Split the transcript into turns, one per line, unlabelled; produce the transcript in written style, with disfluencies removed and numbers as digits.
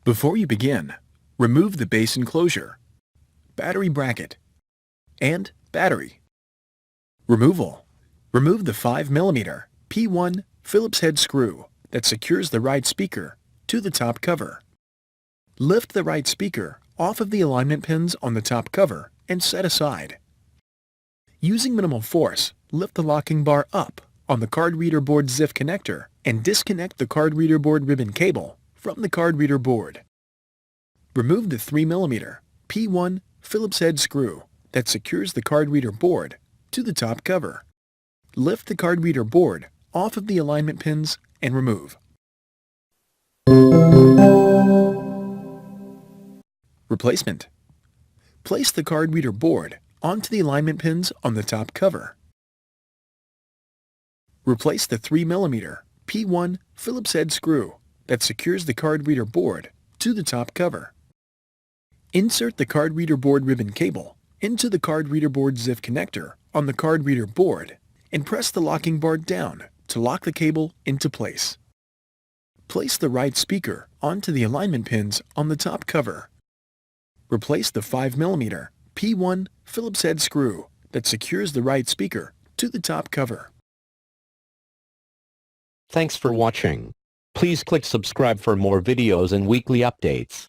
Before you begin, remove the base enclosure, battery bracket, and battery. Removal. Remove the 5mm P1 Phillips head screw that secures the right speaker to the top cover. Lift the right speaker off of the alignment pins on the top cover and set aside. Using minimal force, lift the locking bar up on the card reader board ZIF connector and disconnect the card reader board ribbon cable from the card reader board. Remove the 3mm P1 Phillips head screw that secures the card reader board to the top cover. Lift the card reader board off of the alignment pins and remove. Replacement. Place the card reader board onto the alignment pins on the top cover. Replace the 3mm P1 Phillips head screw that secures the card reader board to the top cover. Insert the card reader board ribbon cable into the card reader board ZIF connector on the card reader board and press the locking bar down to lock the cable into place. Place the right speaker onto the alignment pins on the top cover. Replace the 5mm P1 Phillips head screw that secures the right speaker to the top cover.
Thanks for watching. Please click subscribe for more videos and weekly updates.